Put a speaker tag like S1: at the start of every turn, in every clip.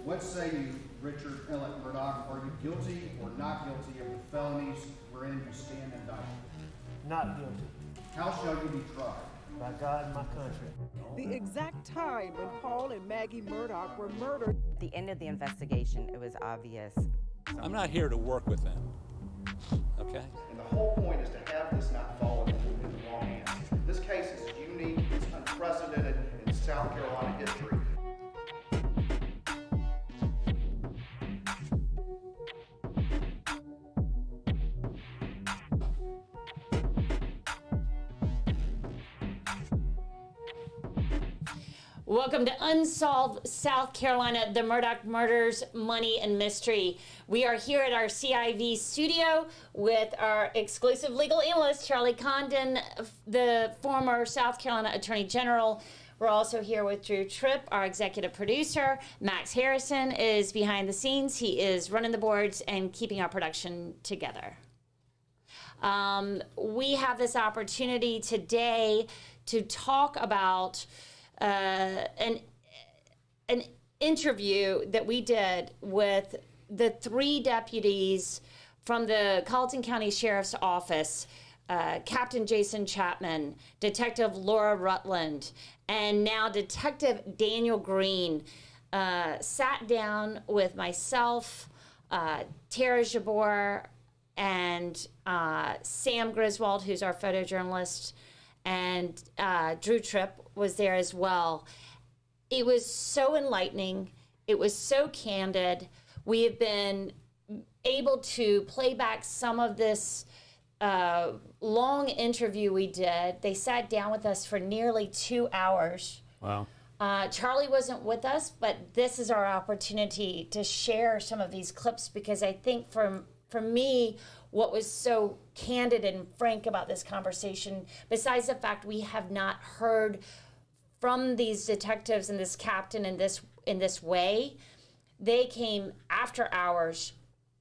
S1: What say you, Richard Alex Murdaugh? Are you guilty or not guilty of the felonies wherein you stand indicted?
S2: Not guilty.
S1: How shall you be tried?
S2: By God and my country.
S3: The exact time when Paul and Maggie Murdaugh were murdered.
S4: At the end of the investigation, it was obvious.
S5: I'm not here to work with them, okay?
S1: And the whole point is to have this not fall into the wrong hands. This case is unique, it's unprecedented in South Carolina history.
S6: Welcome to Unsolved South Carolina, the Murdaugh Murders, Money, and Mystery. We are here at our CIV studio with our exclusive legal analyst, Charlie Condon, the former South Carolina Attorney General. We're also here with Drew Tripp, our executive producer. Max Harrison is behind the scenes. He is running the boards and keeping our production together. We have this opportunity today to talk about an interview that we did with the three deputies from the Colleton County Sheriff's Office, Captain Jason Chapman, Detective Laura Rutland, and now Detective Daniel Greene. Sat down with myself, Tara Jabor, and Sam Griswold, who's our photojournalist, and Drew Tripp was there as well. It was so enlightening. It was so candid. We have been able to play back some of this long interview we did. They sat down with us for nearly 2 hours.
S5: Wow.
S6: Charlie wasn't with us, but this is our opportunity to share some of these clips because I think for me, what was so candid and frank about this conversation, besides the fact we have not heard from these detectives and this captain in this way, they came after hours,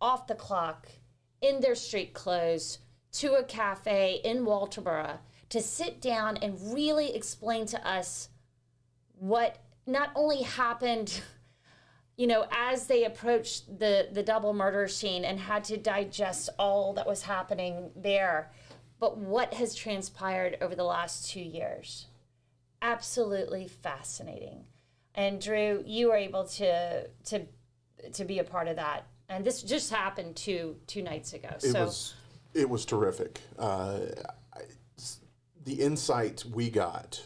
S6: off the clock, in their street clothes, to a cafe in Walterboro to sit down and really explain to us what not only happened, you know, as they approached the double murder scene and had to digest all that was happening there, but what has transpired over the last 2 years. Absolutely fascinating. And Drew, you were able to be a part of that. And this just happened two nights ago.
S7: It was terrific. The insight we got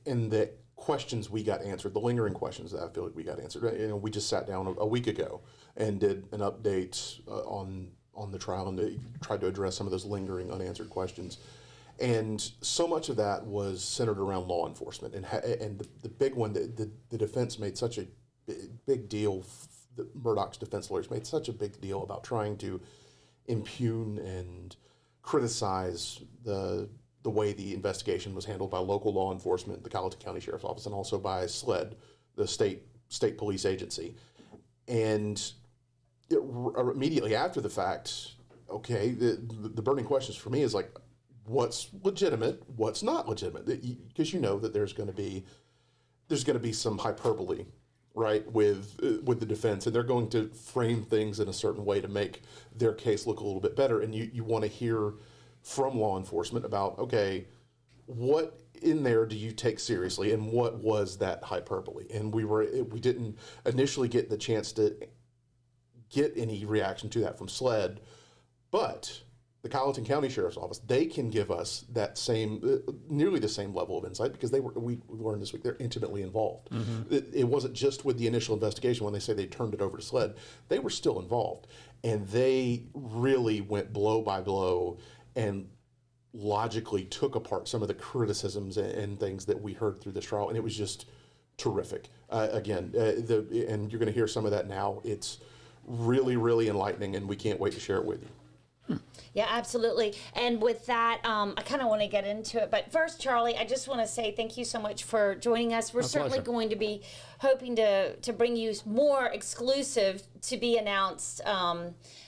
S7: and the questions we got answered, the lingering questions that I feel like we got answered. You know, we just sat down a week ago and did an update on the trial and tried to address some of those lingering unanswered questions. And so much of that was centered around law enforcement. And the big one, the defense made such a big deal, the Murdaugh's defense lawyers made such a big deal about trying to impugn and criticize the way the investigation was handled by local law enforcement, the Colleton County Sheriff's Office, and also by SLED, the state police agency. And immediately after the fact, okay, the burning questions for me is like, what's legitimate, what's not legitimate? Because you know that there's going to be some hyperbole, right, with the defense, and they're going to frame things in a certain way to make their case look a little bit better. And you want to hear from law enforcement about, okay, what in there do you take seriously, and what was that hyperbole? And we didn't initially get the chance to get any reaction to that from SLED, but the Colleton County Sheriff's Office, they can give us that same, nearly the same level of insight because we learned this week, they're intimately involved. Mm-hmm. It wasn't just with the initial investigation when they say they turned it over to SLED, they were still involved. And they really went blow by blow and logically took apart some of the criticisms and things that we heard through this trial, and it was just terrific. And you're going to hear some of that now. It's really, really enlightening, and we can't wait to share it with you.
S6: Yeah, absolutely. And with that, I kind of want to get into it. But first, Charlie, I just want to say thank you so much for joining us. We're certainly going to be hoping to bring you more exclusive to be announced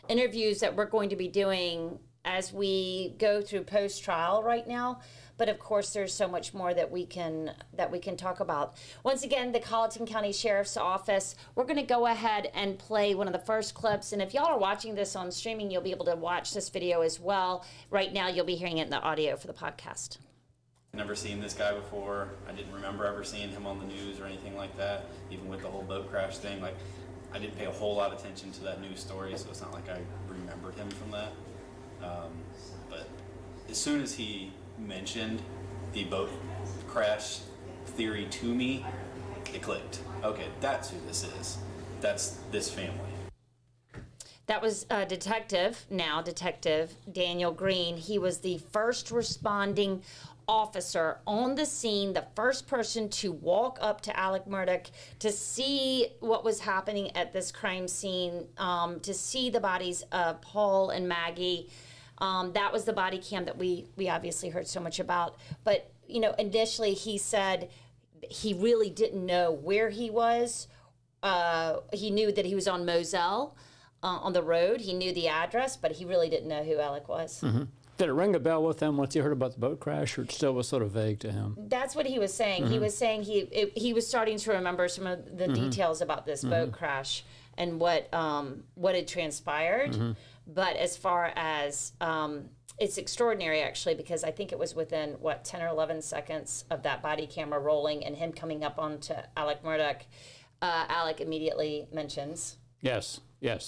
S6: interviews that we're going to be doing as we go through post-trial right now. But of course, there's so much more that we can talk about. Once again, the Colleton County Sheriff's Office. We're going to go ahead and play one of the first clips. And if y'all are watching this on streaming, you'll be able to watch this video as well. Right now, you'll be hearing it in the audio for the podcast.
S8: Never seen this guy before. I didn't remember ever seeing him on the news or anything like that, even with the whole boat crash thing. Like, I didn't pay a whole lot of attention to that news story, so it's not like I remembered him from that. But as soon as he mentioned the boat crash theory to me, it clicked. Okay, that's who this is. That's this family.
S6: That was Detective Daniel Greene. He was the first responding officer on the scene, the first person to walk up to Alex Murdaugh to see what was happening at this crime scene, to see the bodies of Paul and Maggie. That was the body cam that we obviously heard so much about. But, initially he said he really didn't know where he was. He knew that he was on Moselle on the road. He knew the address, but he really didn't know who Alex was.
S9: Mm-hmm. Did it ring a bell with him once he heard about the boat crash, or it still was sort of vague to him?
S6: That's what he was saying. Mm-hmm. He was saying he was starting to remember some of the details about this boat crash and what had transpired. But as far as it's extraordinary, actually, because I think it was within 10 or 11 seconds of that body camera rolling and him coming up onto Alex Murdaugh. Alex immediately mentions.
S9: Yes,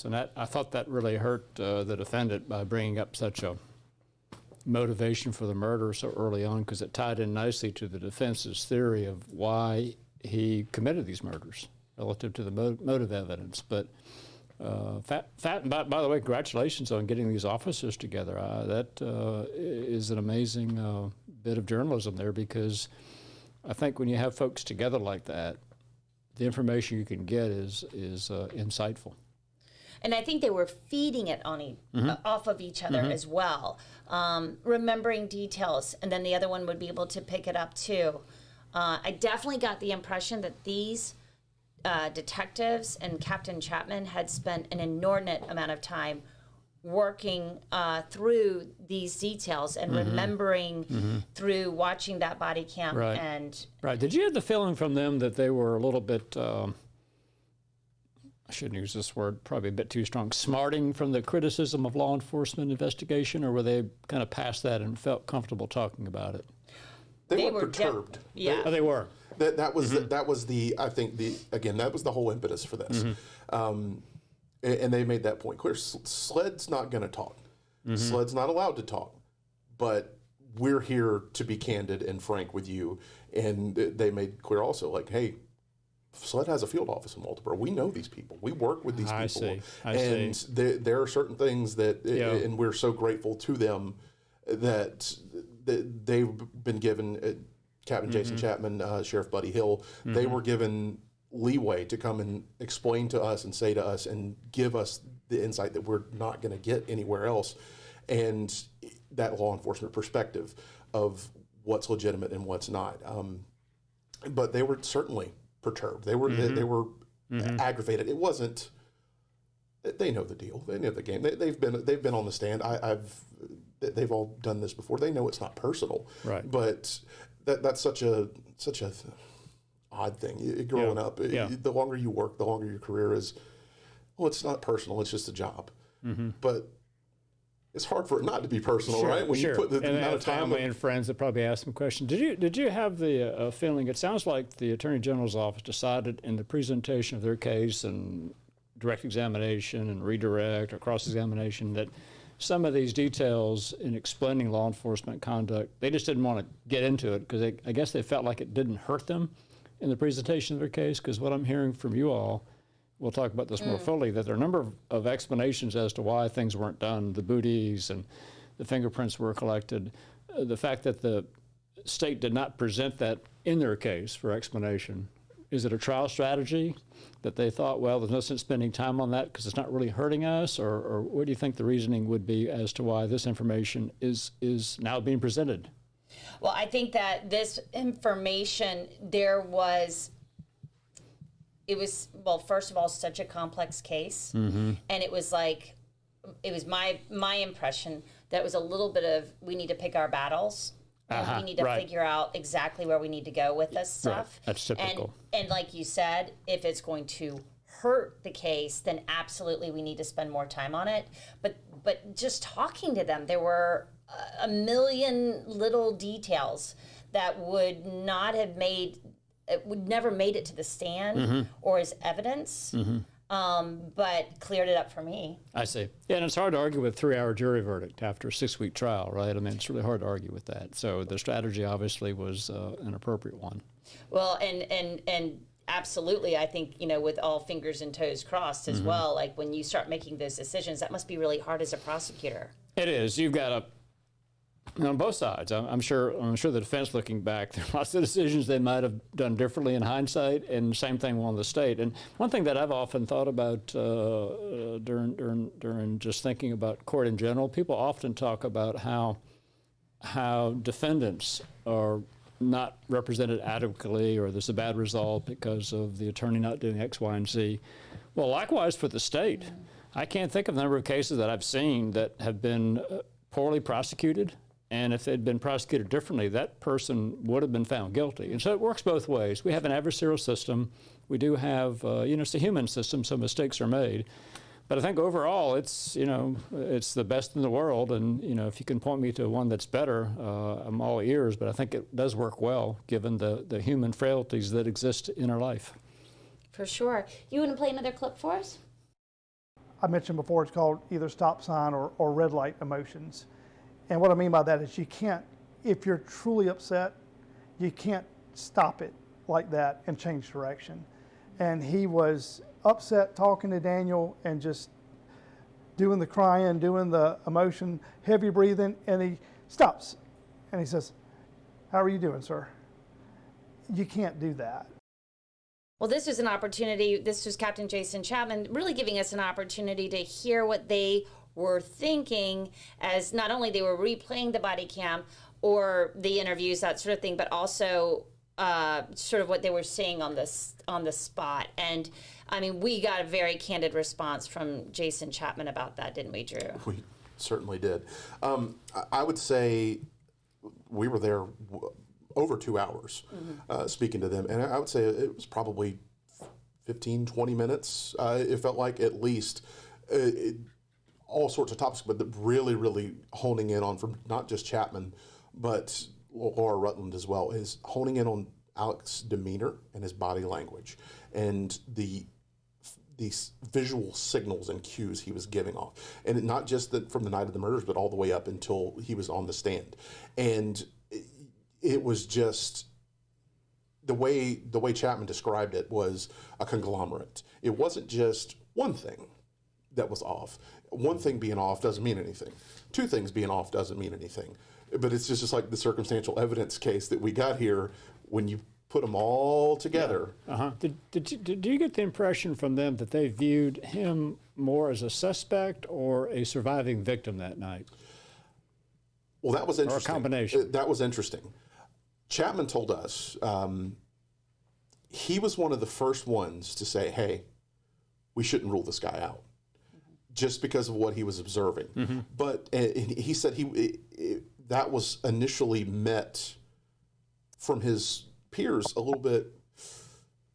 S9: and I thought that really hurt the defendant by bringing up such a motivation for the murder so early on, because it tied in nicely to the defense's theory of why he committed these murders relative to the motive evidence. But by the way, congratulations on getting these officers together. That is an amazing bit of journalism there, because I think when you have folks together like that, the information you can get is insightful.
S6: And I think they were feeding it on off of each other as well, remembering details, and then the other one would be able to pick it up too. I definitely got the impression that these detectives and Captain Chapman had spent an inordinate amount of time working through these details and remembering through watching that body cam.
S9: Right. Did you have the feeling from them that they were a little bit, I shouldn't use this word, probably a bit too strong, smarting from the criticism of law enforcement investigation, or were they kind of past that and felt comfortable talking about it?
S7: They were perturbed.
S9: They were.
S7: That was I think that was the whole impetus for this. And they made that point clear. SLED's not going to talk. SLED's not allowed to talk. But we're here to be candid and frank with you. And they made clear also, like, hey, SLED has a field office in Walterboro. We know these people. We work with these people. I see. There are certain things that, and we're so grateful to them that they've been given, Captain Jason Chapman, Sheriff Buddy Hill, they were given leeway to come and explain to us and say to us and give us the insight that we're not going to get anywhere else, and that law enforcement perspective of what's legitimate and what's not. But they were certainly perturbed. They were aggravated. It wasn't. They know the deal. They know the game. They've been on the stand. They've all done this before. They know it's not personal. Right. But that's such a odd thing. Growing up, the longer you work, the longer your career is. Well, it's not personal. It's just a job. But it's hard for it not to be personal, right? When you put the amount of time.
S9: Family and friends that probably ask some questions. Did you have the feeling? It sounds like the Attorney General's office decided in the presentation of their case and direct examination and redirect or cross-examination that some of these details in explaining law enforcement conduct, they just didn't want to get into it because I guess they felt like it didn't hurt them in the presentation of their case. Because what I'm hearing from you all, we'll talk about this more fully, that there are a number of explanations as to why things weren't done, the booties and the fingerprints were collected. The fact that the state did not present that in their case for explanation. Is it a trial strategy that they thought, well, there's no sense spending time on that because it's not really hurting us? Or what do you think the reasoning would be as to why this information is now being presented?
S6: Well, I think that this information, well, first of all, such a complex case. And it was my impression that it was a little bit of, we need to pick our battles. and we need to
S9: right.
S6: figure out exactly where we need to go with this stuff.
S9: Right. That's typical.
S6: And like you said, if it's going to hurt the case, then absolutely we need to spend more time on it. But just talking to them, there were a million little details that would not have made, it would never made it to the stand or as evidence, but cleared it up for me.
S9: I see. Yeah, and it's hard to argue with a 3-hour jury verdict after a 6-week trial, right? I mean, it's really hard to argue with that. So the strategy obviously was an appropriate one.
S6: Well, and absolutely, I think, with all fingers and toes crossed as well, like when you start making those decisions, that must be really hard as a prosecutor.
S9: It is. You've got to, on both sides. I'm sure the defense, looking back, there are lots of decisions they might have done differently in hindsight, and same thing on the state. And one thing that I've often thought about during just thinking about court in general, people often talk about how defendants are not represented adequately, or there's a bad result because of the attorney not doing X, Y, and Z. Well, likewise for the state. I can't think of the number of cases that I've seen that have been poorly prosecuted, and if they'd been prosecuted differently, that person would have been found guilty. And so it works both ways. We have an adversarial system. We do have, it's a human system, so mistakes are made. But I think overall, it's the best in the world, and if you can point me to one that's better, I'm all ears. But I think it does work well, given the human frailties that exist in our life.
S6: For sure. You want to play another clip for us?
S10: I mentioned before, it's called either stop sign or red light emotions. And what I mean by that is you can't, if you're truly upset, you can't stop it like that and change direction. And he was upset talking to Daniel and just doing the crying, doing the emotion, heavy breathing, and he stops and he says, "How are you doing, sir?" You can't do that.
S6: Well, this was an opportunity. This was Captain Jason Chapman really giving us an opportunity to hear what they were thinking, as not only they were replaying the body cam or the interviews, that sort of thing, but also sort of what they were seeing on the spot. And I mean, we got a very candid response from Jason Chapman about that, didn't we, Drew?
S7: We certainly did. I would say we were there over 2 hours speaking to them, and I would say it was probably 15, 20 minutes. It felt like, at least. All sorts of topics, but really, really honing in on, from not just Chapman, but Laura Rutland as well, is honing in on Alex's demeanor and his body language and these visual signals and cues he was giving off. And not just from the night of the murders, but all the way up until he was on the stand. And it was just, the way Chapman described it was a conglomerate. It wasn't just one thing that was off. One thing being off doesn't mean anything. Two things being off doesn't mean anything. But it's just like the circumstantial evidence case that we got here, when you put them all together.
S9: Yeah. Did you get the impression from them that they viewed him more as a suspect or a surviving victim that night?
S7: Well, that was interesting.
S9: Or a combination.
S7: That was interesting. Chapman told us he was one of the first ones to say, "Hey, we shouldn't rule this guy out," just because of what he was observing. But he said that was initially met from his peers a little bit.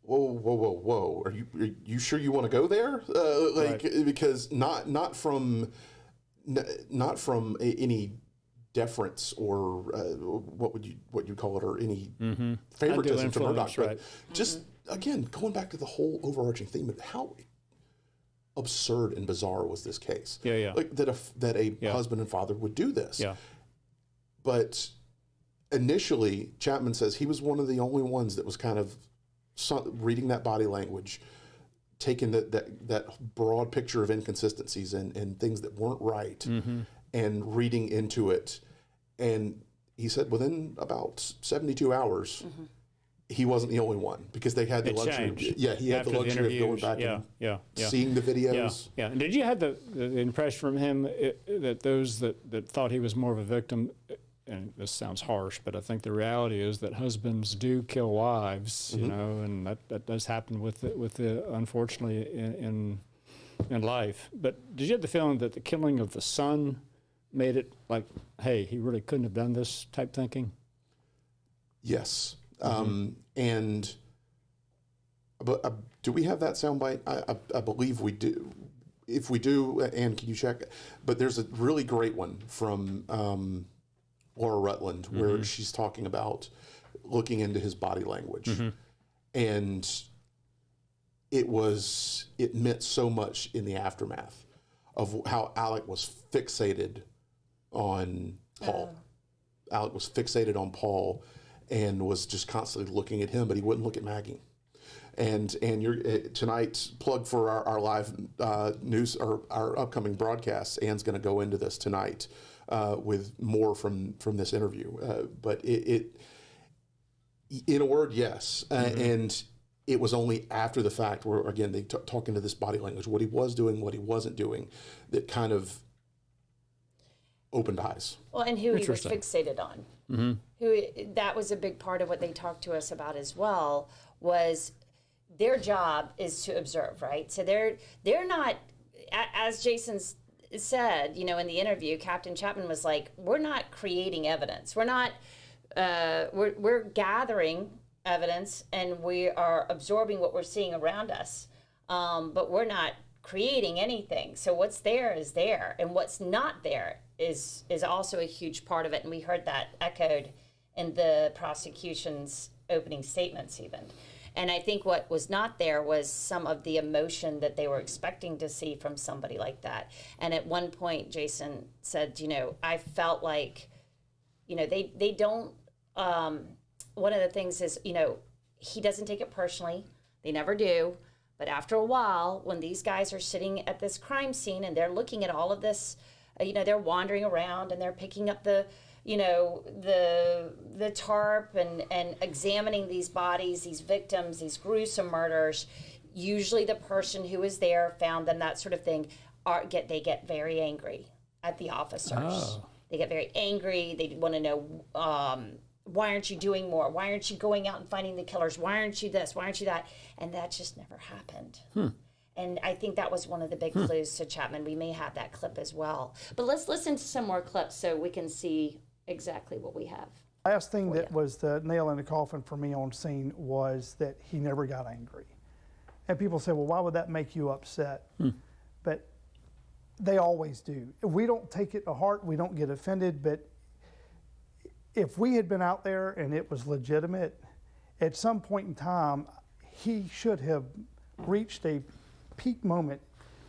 S7: Whoa! Are you sure you want to go there? Right. Because not from any deference or what you call it, or any favoritism to Murdaugh,
S9: right.
S7: But just again, going back to the whole overarching theme of how absurd and bizarre was this case.
S9: Yeah.
S7: Like that a husband and father would do this.
S9: Yeah.
S7: But initially, Chapman says he was one of the only ones that was kind of reading that body language, taking that broad picture of inconsistencies and things that weren't right, and reading into it. And he said within about 72 hours, he wasn't the only one, because they had the luxury. Yeah, he had the luxury of going back and seeing the videos.
S9: Yeah. And did you have the impression from him that those that thought he was more of a victim, and this sounds harsh, but I think the reality is that husbands do kill wives, and that does happen with the unfortunately in life. But did you have the feeling that the killing of the son made it like, hey, he really couldn't have done this type thinking?
S7: Yes. And but do we have that soundbite? I believe we do. If we do, Anne, can you check? But there's a really great one from Laura Rutland where she's talking about looking into his body language. And it meant so much in the aftermath of how Alec was fixated on Paul. Alec was fixated on Paul and was just constantly looking at him, but he wouldn't look at Maggie. And you're tonight's plug for our live news or our upcoming broadcasts. Anne's going to go into this tonight with more from this interview. But it in a word, yes. And it was only after the fact where, again, they talking to this body language, what he was doing, what he wasn't doing, that kind of opened eyes.
S6: Well, and who he was fixated on. That was a big part of what they talked to us about as well, was their job is to observe, right? So they're not, as Jason said, in the interview, Captain Chapman was like, we're not creating evidence. We're not, we're gathering evidence and we are absorbing what we're seeing around us, but we're not creating anything. So what's there is there, and what's not there is also a huge part of it. And we heard that echoed in the prosecution's opening statements even. And I think what was not there was some of the emotion that they were expecting to see from somebody like that. And at one point, Jason said, I felt like, they don't, one of the things is, he doesn't take it personally. They never do. But after a while, when these guys are sitting at this crime scene and they're looking at all of this, they're wandering around and they're picking up the tarp and examining these bodies, these victims, these gruesome murders. Usually the person who was there, found them, that sort of thing, they get very angry at the officers. Oh. They get very angry. They want to know, why aren't you doing more? Why aren't you going out and finding the killers? Why aren't you this? Why aren't you that? And that just never happened. And I think that was one of the big clues to Chapman. We may have that clip as well. But let's listen to some more clips so we can see exactly what we have.
S10: Last thing that was the nail in the coffin for me on scene was that he never got angry. And people say, well, why would that make you upset? But they always do. We don't take it to heart. We don't get offended. But if we had been out there and it was legitimate, at some point in time, he should have reached a peak moment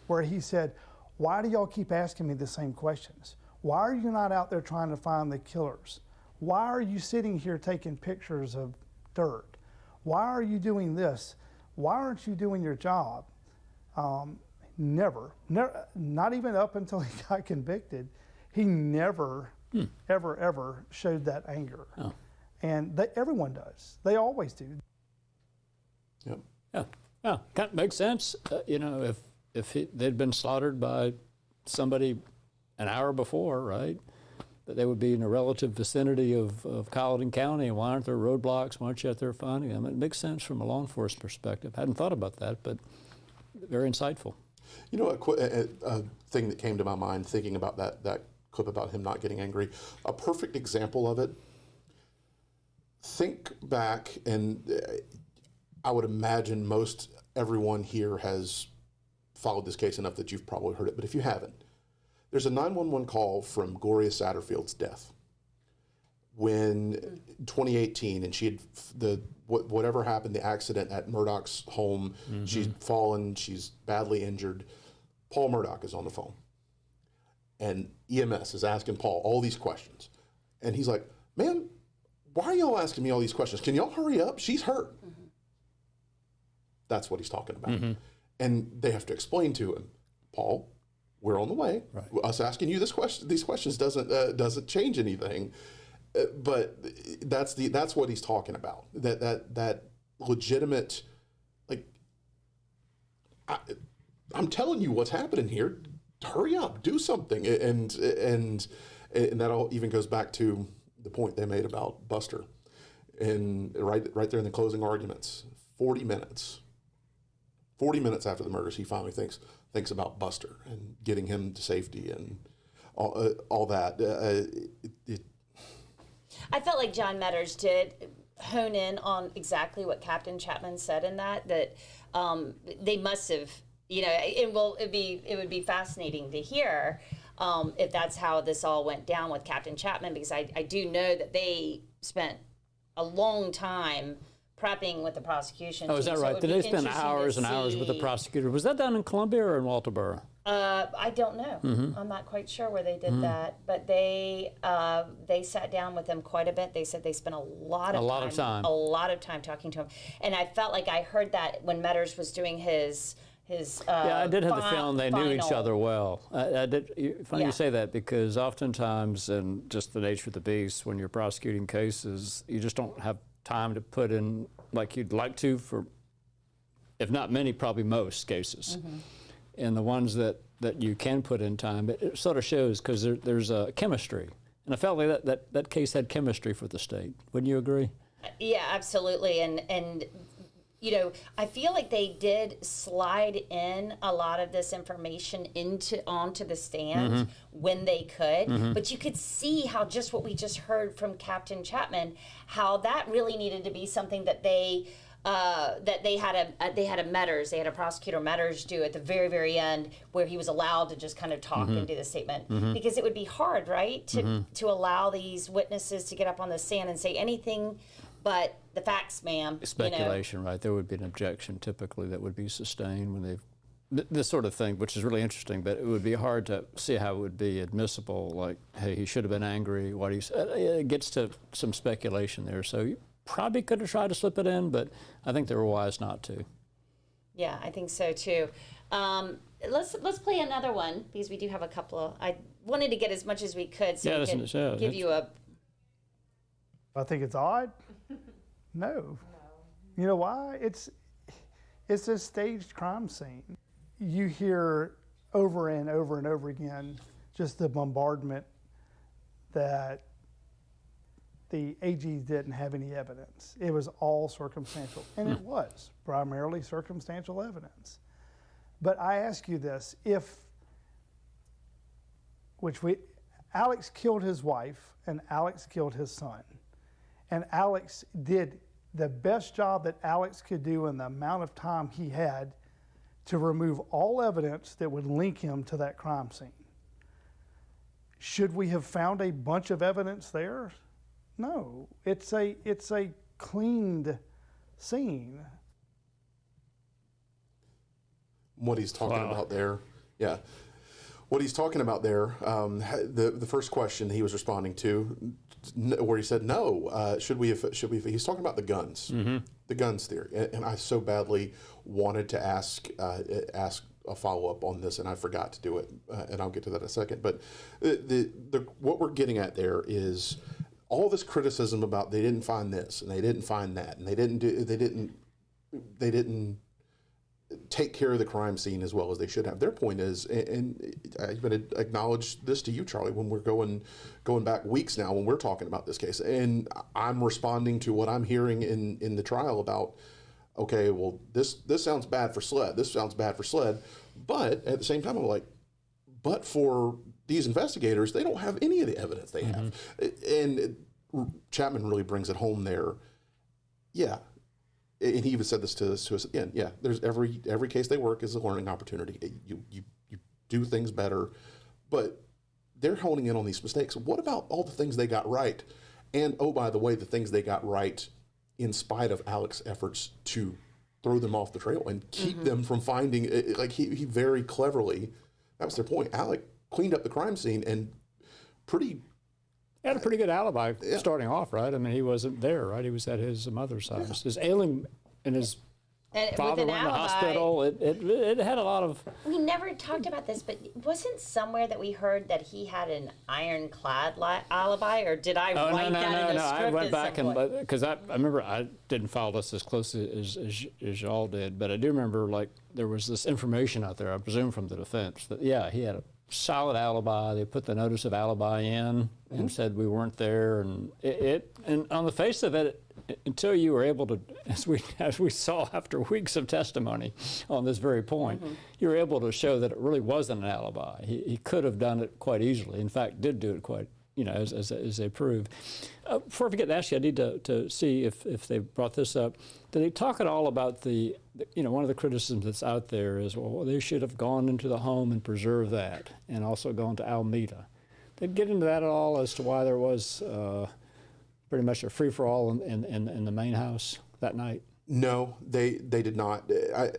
S10: where he said, why do y'all keep asking me the same questions? Why are you not out there trying to find the killers? Why are you sitting here taking pictures of dirt? Why are you doing this? Why aren't you doing your job? Never, not even up until he got convicted, he never, ever showed that anger. Oh. And everyone does. They always do.
S7: Yep.
S9: Yeah, kind of makes sense. If they'd been slaughtered by somebody an hour before, right, that they would be in a relative vicinity of Colleton County, and why aren't there roadblocks? Why aren't you out there finding them? It makes sense from a law enforcement perspective. Hadn't thought about that, but very insightful.
S7: A thing that came to my mind thinking about that clip about him not getting angry, a perfect example of it, think back, and I would imagine most everyone here has followed this case enough that you've probably heard it, but if you haven't, there's a 911 call from Gloria Satterfield's death when 2018, and she had whatever happened, the accident at Murdaugh's home, she's fallen, she's badly injured. Paul Murdaugh is on the phone, and EMS is asking Paul all these questions, and he's like, man, why are y'all asking me all these questions? Can y'all hurry up? She's hurt. That's what he's talking about. And they have to explain to him, Paul, we're on the way. Right. Us asking you these questions doesn't change anything. But that's what he's talking about. That legitimate, like, I'm telling you what's happening here. Hurry up, do something. And that all even goes back to the point they made about Buster. And right there in the closing arguments, 40 minutes after the murders, he finally thinks about Buster and getting him to safety and all that.
S6: I felt like John Metters did hone in on exactly what Captain Chapman said in that they must have, it would be fascinating to hear if that's how this all went down with Captain Chapman, because I do know that they spent a long time prepping with the prosecution.
S9: Oh, is that right? Did they spend hours and hours with the prosecutor? Was that done in Columbia or in Walterboro?
S6: I don't know. I'm not quite sure where they did that, but they sat down with him quite a bit. They said they spent a lot of time talking to him, and I felt like I heard that when Meadors was doing his.
S9: Yeah, I did have the feeling they knew each other well. I did. Funny you say that, because oftentimes, in just the nature of the beast, when you're prosecuting cases, you just don't have time to put in like you'd like to for, if not many, probably most cases. And the ones that you can put in time, it sort of shows, because there's a chemistry. And I felt like that case had chemistry for the state. Wouldn't you agree?
S6: Yeah, absolutely. And I feel like they did slide in a lot of this information onto the stand when they could, but you could see how just what we just heard from Captain Chapman, how that really needed to be something that they had a Meadors, they had a prosecutor Meadors do at the very, very end, where he was allowed to just kind of talk and do the statement, because it would be hard, right, to allow these witnesses to get up on the stand and say anything but the facts, ma'am.
S9: Speculation, right? There would be an objection typically that would be sustained when they've this sort of thing, which is really interesting. But it would be hard to see how it would be admissible. Like, hey, he should have been angry. What he said, it gets to some speculation there. So you probably could have tried to slip it in, but I think they were wise not to.
S6: Yeah, I think so too. Let's play another one, because we do have a couple of. I wanted to get as much as we could, so we could give you a.
S10: I think it's odd. No. You know why? It's a staged crime scene. You hear over and over and over again just the bombardment that the AG didn't have any evidence. It was all circumstantial, and it was primarily circumstantial evidence. But I ask you this, Alex killed his wife and Alex killed his son. And Alex did the best job that Alex could do in the amount of time he had to remove all evidence that would link him to that crime scene. Should we have found a bunch of evidence there? No, it's a cleaned scene.
S7: What he's talking about there, yeah. What he's talking about there, the first question he was responding to, where he said, no, should we, he's talking about the guns, the guns theory. And I so badly wanted to ask a follow-up on this, and I forgot to do it, and I'll get to that in a second. But what we're getting at there is all this criticism about they didn't find this, and they didn't find that, and they didn't take care of the crime scene as well as they should have. Their point is, and I even acknowledge this to you, Charlie, when we're going back weeks now when we're talking about this case, and I'm responding to what I'm hearing in the trial about, okay, well, this sounds bad for SLED. This sounds bad for SLED. But at the same time, I'm like, but for these investigators, they don't have any of the evidence they have. And Chapman really brings it home there. Yeah. And he even said this to us again. Yeah, there's every case they work is a learning opportunity. You do things better, but they're honing in on these mistakes. What about all the things they got right? And oh, by the way, the things they got right in spite of Alex's efforts to throw them off the trail and keep them from finding. Like he very cleverly, that was their point. Alex cleaned up the crime scene and
S9: He had a pretty good alibi starting off, right? I mean, he wasn't there, right? He was at his mother's house. His ailing and his father went in the hospital. It had a lot of...
S6: We never talked about this, but wasn't somewhere that we heard that he had an ironclad alibi, or did I write that in the script?
S9: I went back and... Because I remember I didn't follow this as closely as y'all did, but I do remember, like, there was this information out there, I presume from the defense, that, yeah, he had a solid alibi. They put the notice of alibi in and said we weren't there, and and on the face of it, until you were able to, as we saw after weeks of testimony on this very point, you were able to show that it really wasn't an alibi. He could have done it quite easily. In fact, did do it quite, as they proved. before I forget to ask you, I need to see if they brought this up. Did they talk at all about one of the criticisms that's out there is, well, they should have gone into the home and preserved that, and also gone to Alameda. Did they get into that at all as to why there was pretty much a free-for-all in the main house that night?
S7: No, they did not.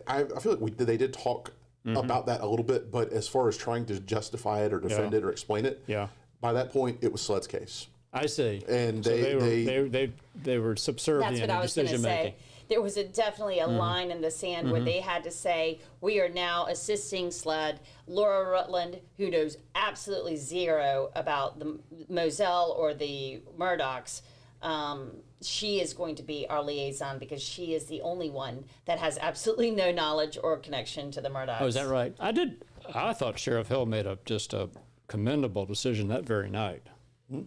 S7: I feel like they did talk about that a little bit, but as far as trying to justify it or defend it or explain it, by that point it was SLED's case.
S9: I see.
S7: And
S9: so they were subservient
S6: That's what
S9: in
S6: I was going to
S9: decision
S6: say.
S9: making.
S6: There was definitely a line in the sand where they had to say, we are now assisting SLED. Laura Rutland, who knows absolutely zero about the Moselle or the Murdaughs, she is going to be our liaison because she is the only one that has absolutely no knowledge or connection to the Murdaughs.
S9: Oh, is that right? I thought Sheriff Hill made just a commendable decision that very night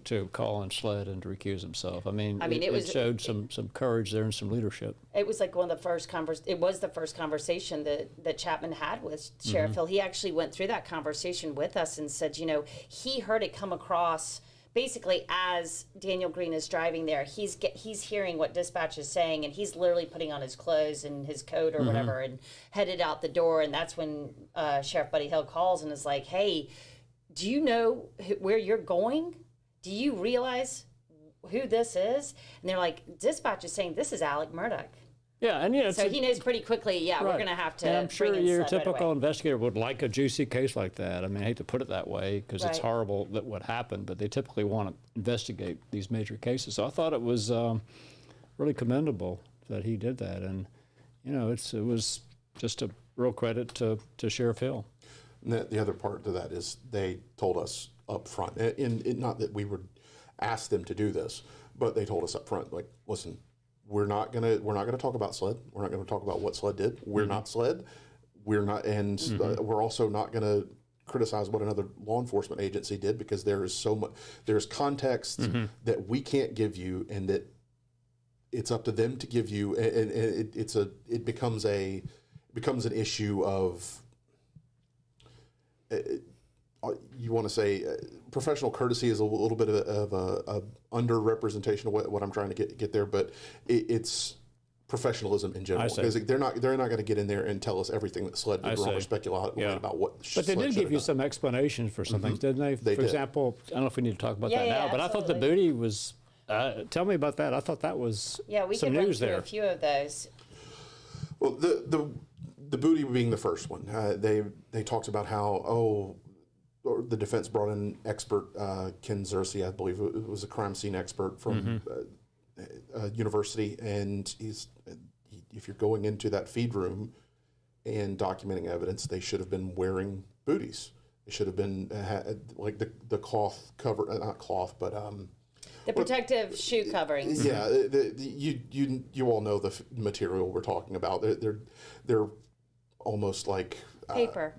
S9: to call in SLED and to recuse himself. I mean, it showed some courage there and some leadership.
S6: It was like one of the first conversation that Chapman had with Sheriff Hill. He actually went through that conversation with us and said, he heard it come across basically as Daniel Greene is driving there. He's hearing what dispatch is saying, and he's literally putting on his clothes and his coat or whatever and headed out the door. And that's when Sheriff Buddy Hill calls and is like, hey, do you know where you're going? Do you realize who this is? And they're like, dispatch is saying this is Alex Murdaugh.
S9: Yeah, and
S6: so he knows pretty quickly,
S9: right.
S6: We're going to have to
S9: and I'm sure
S6: bring in
S9: your
S6: SLED right
S9: typical
S6: away.
S9: investigator would like a juicy case like that. I mean, I hate to put it that way because it's horrible that what happened, but they typically want to investigate these major cases. So I thought it was really commendable that he did that. And, it was just a real credit to Sheriff Hill.
S7: And the other part to that is they told us up front, not that we would ask them to do this, but they told us up front, like, listen, we're not gonna talk about SLED. We're not gonna talk about what SLED did. We're not SLED. We're not, and we're also not gonna criticize what another law enforcement agency did because there is so much. There's context that we can't give you, and that it's up to them to give you. And it becomes an issue of. You want to say professional courtesy is a little bit of a underrepresentation of what I'm trying to get there, but it's professionalism in general. Because they're not going to get in there and tell us everything that SLED did wrong or speculate about what.
S9: But they did give you some explanations for some things, didn't they?
S7: They
S9: for
S7: did.
S9: example, I don't know if we need to talk about that now, but
S6: absolutely.
S9: I thought the booty was. Tell me about that. I thought that was
S6: we
S9: some
S6: could run
S9: news
S6: through
S9: there.
S6: a few of those.
S7: Well, the booty being the first one, they talked about how the defense brought in expert Ken Zersi, I believe it was a crime scene expert from university, and if you're going into that feed room and documenting evidence, they should have been wearing booties. They should have been like the cloth cover, not cloth, but
S6: the protective shoe coverings.
S7: Yeah, you all know the material we're talking about. They're almost like
S6: paper.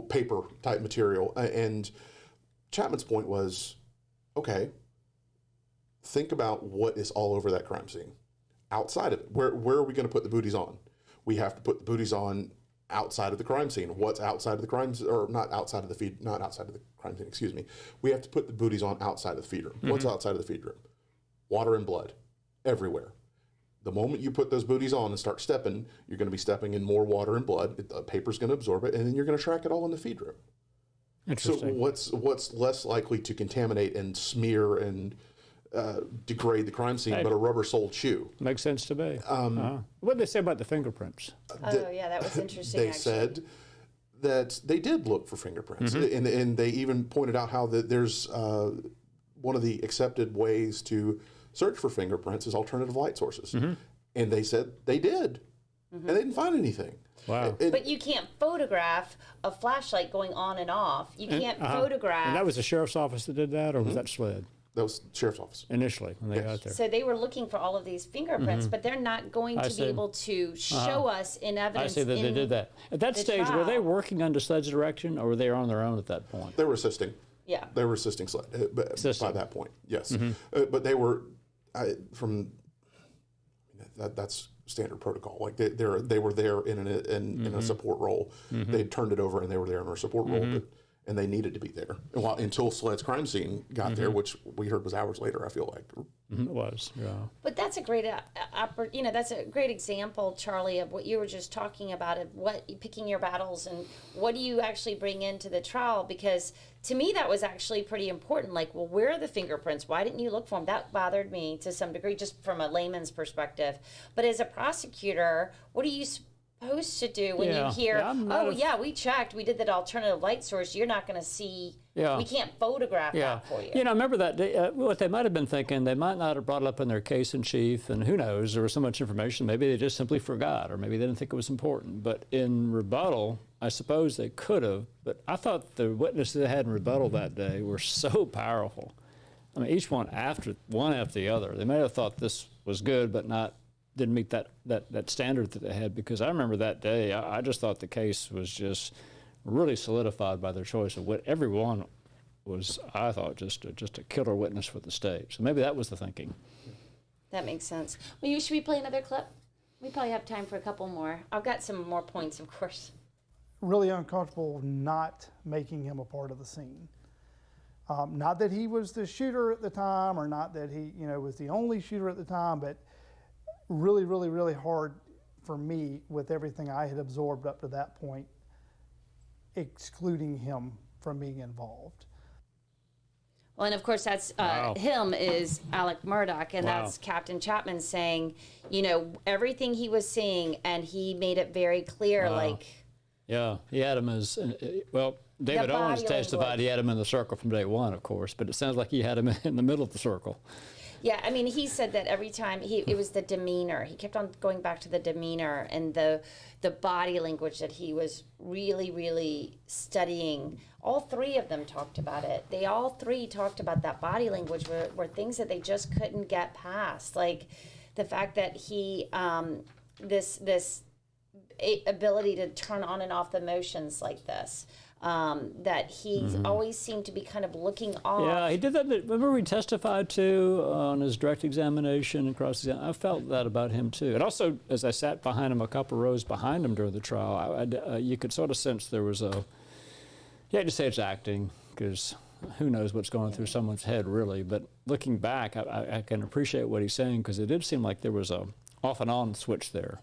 S7: Paper type material. And Chapman's point was, okay, think about what is all over that crime scene. Outside of it, where are we going to put the booties on? We have to put the booties on outside of the crime scene. What's outside of the crimes, or not outside of the feed, not outside of the crime scene, excuse me. We have to put the booties on outside of the feed room. What's outside of the feed room? Water and blood, everywhere. The moment you put those booties on and start stepping, you're going to be stepping in more water and blood. The paper's going to absorb it, and then you're going to track it all in the feed room. So what's less likely to contaminate and smear and degrade the crime scene, but a rubber-soled shoe?
S9: Makes sense to me. What did they say about the fingerprints?
S6: That was interesting.
S7: They said that they did look for fingerprints, and they even pointed out how that there's one of the accepted ways to search for fingerprints is alternative light sources, and they said they did, and they didn't find anything.
S9: Wow!
S6: But you can't photograph a flashlight going on and off. You can't photograph.
S9: And that was the sheriff's office that did that, or was that SLED?
S7: That was sheriff's office
S9: initially when they got there.
S6: So they were looking for all of these fingerprints, but they're not going to be able to show us in evidence.
S9: I see that they did that. At that stage,
S6: trial.
S9: were they working under SLED's direction, or were they on their own at that point?
S7: They were assisting.
S6: Yeah.
S7: They were assisting SLED by that point. Yes, but they were that's standard protocol. Like they were there in a support role. They turned it over and they were there in a support role. But and they needed to be there. And until Sled's crime scene got there, which we heard was hours later, I feel like.
S9: It was, yeah.
S6: But that's a great, that's a great example, Charlie, of what you were just talking about, of what picking your battles and what do you actually bring into the trial? Because to me, that was actually pretty important. Like, well, where are the fingerprints? Why didn't you look for them? That bothered me to some degree, just from a layman's perspective. But as a prosecutor, what are you supposed to do when you hear, we checked, we did that alternative light source, you're not going to see, we can't photograph that for you.
S9: You know, I remember that day, what they might have been thinking, they might not have brought it up in their case in chief, and who knows, there was so much information, maybe they just simply forgot, or maybe they didn't think it was important. But in rebuttal, I suppose they could have, but I thought the witnesses they had in rebuttal that day were so powerful. I mean, each one after the other. They may have thought this was good, but didn't meet that standard that they had, because I remember that day, I just thought the case was just really solidified by their choice of what everyone was, I thought, just a killer witness for the state. So maybe that was the thinking.
S6: That makes sense. Well, should we play another clip? We probably have time for a couple more. I've got some more points, of course.
S10: Really uncomfortable not making him a part of the scene. Not that he was the shooter at the time, or not that he, was the only shooter at the time, but really, really, really hard for me with everything I had absorbed up to that point, excluding him from being involved.
S6: Well, and of course, that's him is Alex Murdaugh, and that's Captain Chapman saying, everything he was seeing, and he made it very clear,
S9: Yeah, he had him as, David Owens testified he had him in the circle from day one, of course, but it sounds like he had him in the middle of the circle.
S6: Yeah, I mean, he said that every time it was the demeanor. He kept on going back to the demeanor and the body language that he was really, really studying. All three of them talked about it. They all three talked about that body language were things that they just couldn't get past. Like the fact that he, this ability to turn on and off the emotions like this. That he always seemed to be kind of looking off.
S9: Yeah, he did that. Remember we testified to on his direct examination and cross-examination? I felt that about him too. And also, as I sat behind him, a couple rows behind him during the trial, you could sort of sense there was you had to say it's acting, because who knows what's going through someone's head really. But looking back, I can appreciate what he's saying, because it did seem like there was a off and on switch there.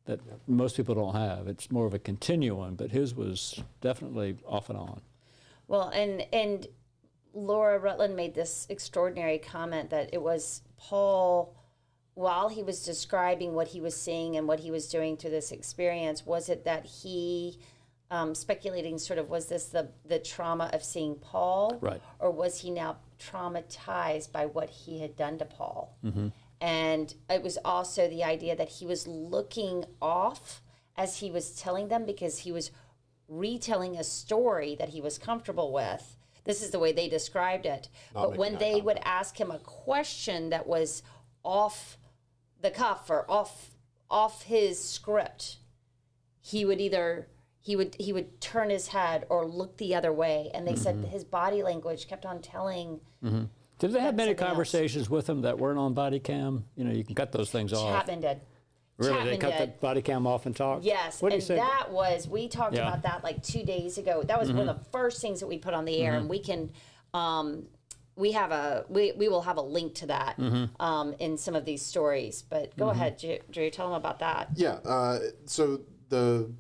S9: That most people don't have. It's more of a continuum, but his was definitely off and on.
S6: Well, and Laura Rutland made this extraordinary comment that it was Paul, while he was describing what he was seeing and what he was doing through this experience, was it that he, speculating sort of, was this the trauma of seeing Paul?
S9: Right.
S6: Or was he now traumatized by what he had done to Paul? And it was also the idea that he was looking off as he was telling them, because he was retelling a story that he was comfortable with. This is the way they described it. But when they would ask him a question that was off the cuff or off his script, he would either he would turn his head or look the other way. And they said his body language kept on telling.
S9: Did they have many conversations with him that weren't on body cam? You can cut those things off.
S6: Chapman did.
S9: Really?
S6: Chapman
S9: They cut
S6: did.
S9: the body cam off and talked?
S6: Yes,
S9: What did
S6: and
S9: he say?
S6: that was, we talked about that like 2 days ago. That was one of the first things that we put on the air, and we can, we will have a link to that in some of these stories. But go ahead, Drew, tell them about that.
S7: Yeah, so the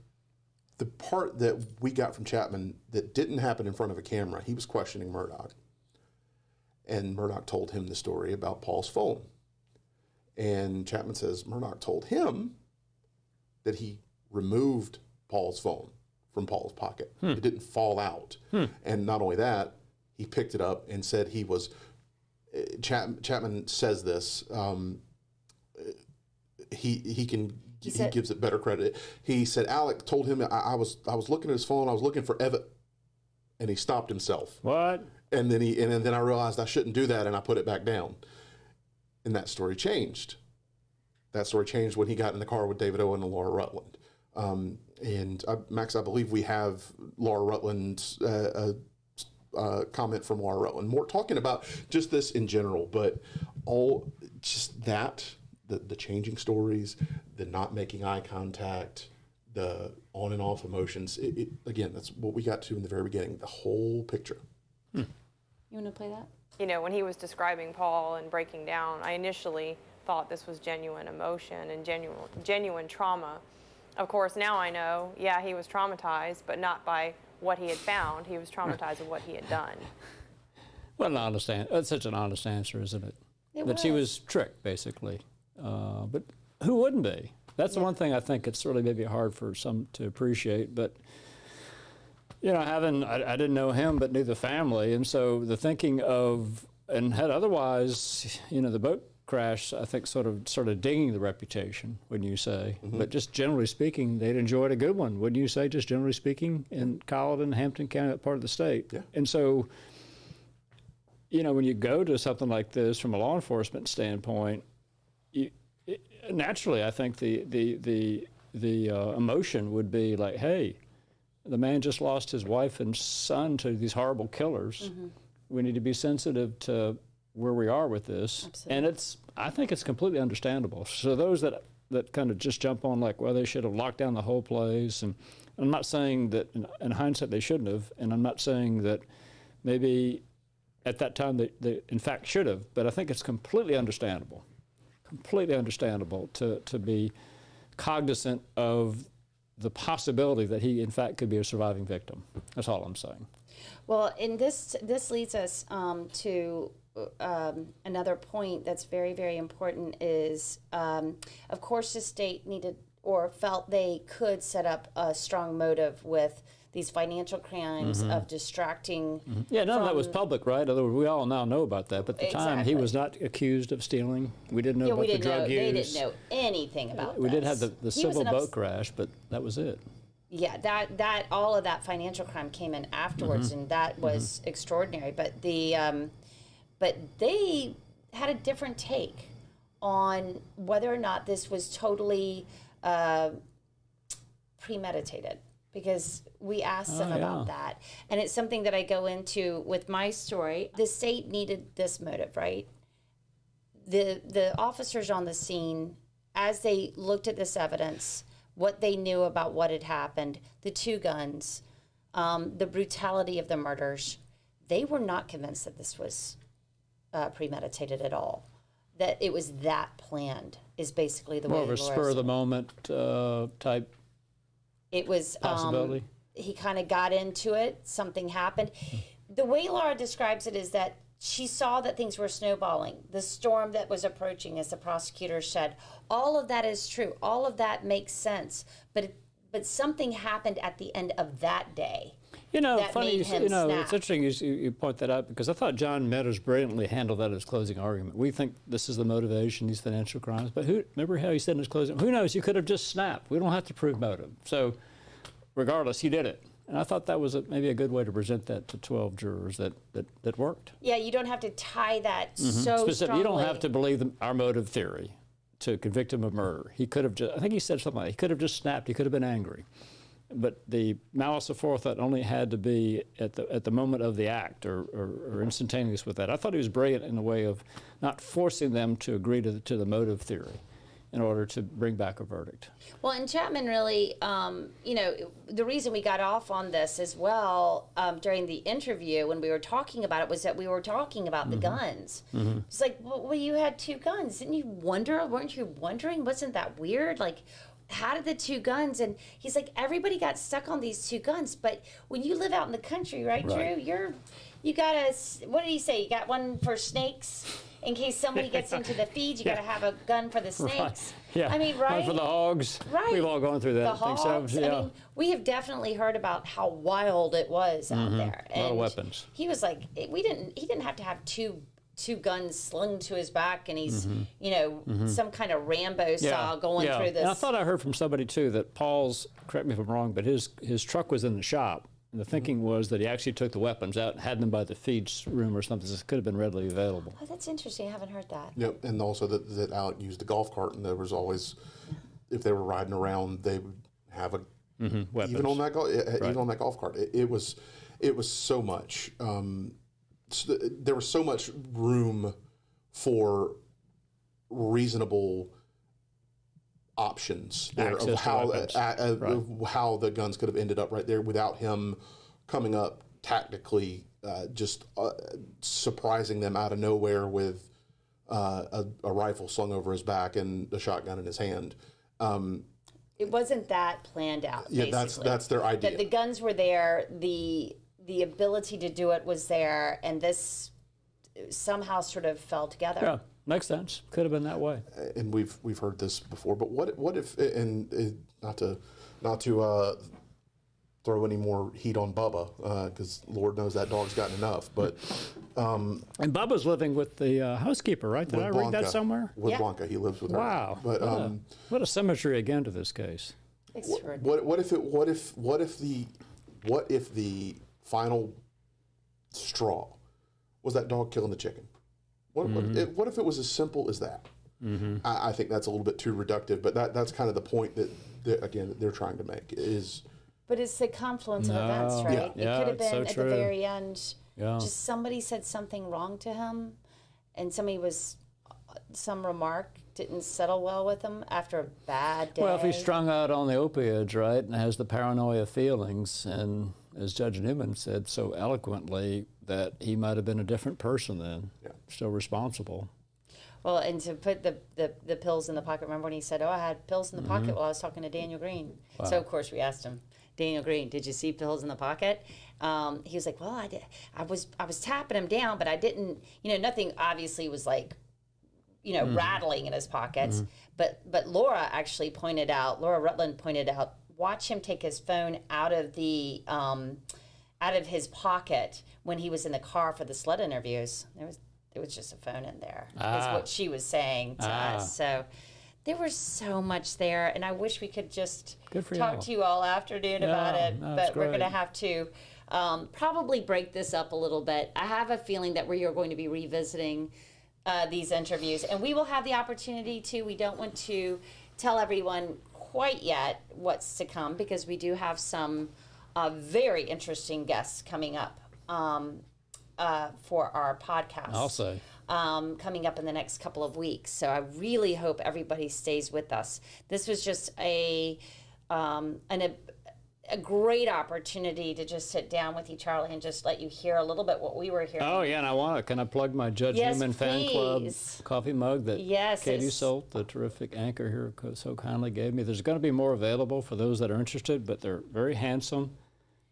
S7: part that we got from Chapman that didn't happen in front of a camera, he was questioning Murdaugh. And Murdaugh told him the story about Paul's phone. And Chapman says Murdaugh told him that he removed Paul's phone from Paul's pocket. It didn't fall out. And not only that, he picked it up and said he was, Chapman says this, he gives it better credit. He said Alex told him, I was looking at his phone, I was looking for Evan, and he stopped himself.
S9: What?
S7: And then I realized I shouldn't do that, and I put it back down. And that story changed. That story changed when he got in the car with David Owen and Laura Rutland. Max, I believe we have Laura Rutland's comment from Laura Rutland, more talking about just this in general, but the changing stories, the not making eye contact, the on and off emotions. Again, that's what we got to in the very beginning, the whole picture.
S6: You want to play that?
S11: You know, when he was describing Paul and breaking down, I initially thought this was genuine emotion and genuine trauma. Of course, now I know, yeah, he was traumatized, but not by what he had found. He was traumatized with what he had done.
S9: Well, that's such an honest answer, isn't it? That she was tricked, basically. But who wouldn't be? That's the one thing I think it's really maybe hard for some to appreciate. But, you know, I didn't know him, but knew the family. And so the thinking of, and had otherwise, you know, the boat crash, I think, sort of started dinging the reputation, wouldn't you say? But just generally speaking, they'd enjoyed a good one, wouldn't you say, just generally speaking, in Colleton, Hampton County, that part of the state. Yeah. And so, you know, when you go to something like this from a law enforcement standpoint, naturally, I think the emotion would be like, hey, the man just lost his wife and son to these horrible killers. We need to be sensitive to where we are with this. Absolutely. And I think it's completely understandable. So those that kind of just jump on like, well, they should have locked down the whole place. And I'm not saying that in hindsight they shouldn't have, and I'm not saying that maybe at that time they in fact should have, but I think it's completely understandable to be cognizant of the possibility that he in fact could be a surviving victim. That's all I'm saying.
S6: Well, and this leads us to another point that's very, very important is, of course, the state needed or felt they could set up a strong motive with these financial crimes of distracting.
S9: Yeah, none of that was public, right? Otherwise, we all now know about that. But at the time, he was not accused of stealing. We didn't know about the drug use.
S6: They didn't know anything about
S9: We
S6: this.
S9: did have the civil boat crash, but that was it.
S6: Yeah, that all of that financial crime came in afterwards, and that was extraordinary. But but they had a different take on whether or not this was totally premeditated, because we asked them about that. And it's something that I go into with my story. The state needed this motive, right? The officers on the scene, as they looked at this evidence, what they knew about what had happened, the two guns, the brutality of the murders, they were not convinced that this was premeditated at all. That it was that planned is basically the way.
S9: More of a spur of the moment type.
S6: It was
S9: possibility.
S6: He kind of got into it. Something happened. The way Laura describes it is that she saw that things were snowballing. The storm that was approaching, as the prosecutor said, all of that is true. All of that makes sense. But something happened at the end of that day.
S9: You know,
S6: that
S9: funny.
S6: made him
S9: You know,
S6: snap.
S9: it's interesting you point that out, because I thought John Meadows brilliantly handled that in his closing argument. We think this is the motivation, these financial crimes, but remember how he said in his closing? Who knows? You could have just snapped. We don't have to prove motive. So, regardless, he did it. And I thought that was maybe a good way to present that to 12 jurors that worked.
S6: Yeah, you don't have to tie that so strongly.
S9: You don't have to believe our motive theory to convict him of murder. He could have I think he said something like, he could have just snapped. He could have been angry. But the malice aforethought only had to be at the moment of the act or instantaneous with that. I thought he was brilliant in the way of not forcing them to agree to the motive theory in order to bring back a verdict.
S6: Well, and Chapman really, you know, the reason we got off on this as well during the interview when we were talking about it was that we were talking about the guns. It's like, well, you had two guns. Didn't you wonder? Weren't you wondering? Wasn't that weird? Like, how did the two guns? And he's like, everybody got stuck on these two guns. But when you live out in the country, right, Drew? You got a, what did he say? You got one for snakes? In case somebody gets into the feed, you got to have a gun for the snakes.
S9: Right. Yeah.
S6: I mean, right?
S9: One for the hogs.
S6: Right.
S9: We've all gone through that.
S6: The
S9: I think
S6: hogs.
S9: so. Yeah.
S6: I mean, we have definitely heard about how wild it was out there.
S9: A lot of weapons.
S6: He was like, he didn't have to have two guns slung to his back, and he's, you know, some kind of Rambo style going through this.
S9: And I thought I heard from somebody too that Paul's, correct me if I'm wrong, but his truck was in the shop. And the thinking was that he actually took the weapons out and had them by the feeds room or something. So it could have been readily available.
S6: Oh, that's interesting. I haven't heard that.
S7: Yep, and also that Alec used the golf cart, and there was always, if they were riding around, they would have a
S9: weapons.
S7: even on that golf cart. It was so much. There was so much room for reasonable options there
S9: Access
S7: of
S9: to
S7: how
S9: weapons.
S7: of how the guns could have ended up right there without him coming up tactically, just surprising them out of nowhere with a rifle slung over his back and a shotgun in his hand.
S6: It wasn't that planned out.
S7: Yeah,
S6: basically.
S7: that's their idea.
S6: The guns were there. The ability to do it was there, and this somehow sort of fell together.
S9: Yeah, makes sense. Could have been that way.
S7: And we've heard this before, but what if, and not to throw any more heat on Bubba, because Lord knows that dog's gotten enough, but
S9: And Bubba's living with the housekeeper, right? Did I read that somewhere?
S7: With
S6: Yeah.
S7: Blanca, he lives with her.
S9: Wow.
S7: But
S9: what a symmetry again to this case.
S7: what if the final straw was that dog killing the chicken? What if it was as simple as that? I think that's a little bit too reductive, but that's kind of the point that they're trying to make is.
S6: But it's the confluence of events, right?
S9: Yeah,
S6: It could have
S9: it's so
S6: been at
S9: true.
S6: the very end.
S9: Yeah.
S6: Just somebody said something wrong to him, and some remark didn't settle well with him after a bad day.
S9: Well, if he's strung out on the opioids, right, and has the paranoia feelings, and as Judge Newman said so eloquently, that he might have been a different person then, still responsible.
S6: Well, and to put the pills in the pocket. Remember when he said, "Oh, I had pills in the pocket while I was talking to Daniel Greene."
S9: Wow.
S6: So of course we asked him, Daniel Greene, did you see pills in the pocket? He was like, "Well, I did. I was tapping him down, but I didn't. Nothing obviously was like, rattling in his pockets." But Laura actually pointed out. Laura Rutland pointed out. Watch him take his phone out of his pocket when he was in the car for the sled interviews. There was just a phone in there. Is what she was saying to us. So there was so much there, and I wish we could just talk to you all afternoon about it. But we're going to have to probably break this up a little bit. I have a feeling that we are going to be revisiting these interviews, and we will have the opportunity to. We don't want to tell everyone quite yet what's to come because we do have some very interesting guests coming up for our podcast.
S9: I'll say.
S6: Coming up in the next couple of weeks. So I really hope everybody stays with us. This was just a great opportunity to just sit down with you, Charlie, and just let you hear a little bit what we were hearing.
S9: Oh, yeah, and can I plug my Judge Newman Fan Club coffee mug that Katie Solt, the terrific anchor here, so kindly gave me. There's going to be more available for those that are interested, but they're very handsome.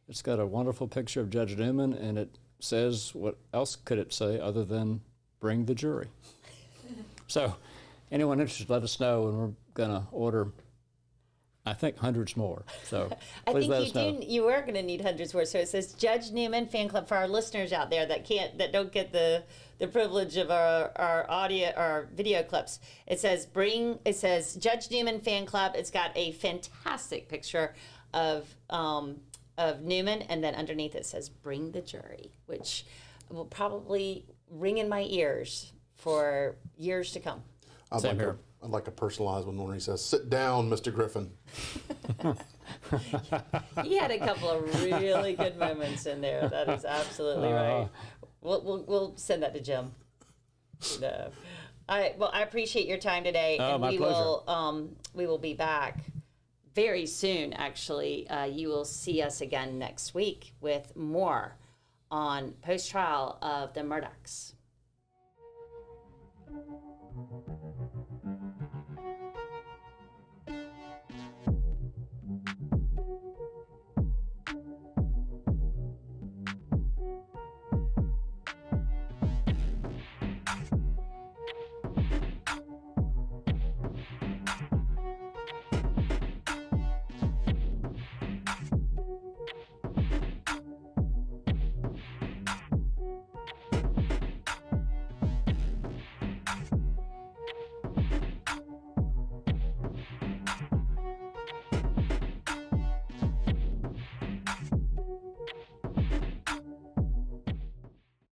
S9: It's got a wonderful picture of Judge Newman, and it says, what else could it say other than bring the jury? So anyone interested, let us know, and we're going to order, I think, hundreds more. So please let us know.
S6: You are going to need hundreds more. So it says Judge Newman Fan Club for our listeners out there that don't get the privilege of our audio, our video clips. It says Judge Newman Fan Club. It's got a fantastic picture of Newman, and then underneath it says "Bring the Jury," which will probably ring in my ears for years to come.
S7: I'd like a personalized one where he says, "Sit down, Mr. Griffin."
S6: He had a couple of really good moments in there. That is absolutely right. We'll send that to Jim. No. I appreciate your time today, and
S9: my pleasure.
S6: We will be back very soon. Actually, you will see us again next week with more on post-trial of the Murdaughs.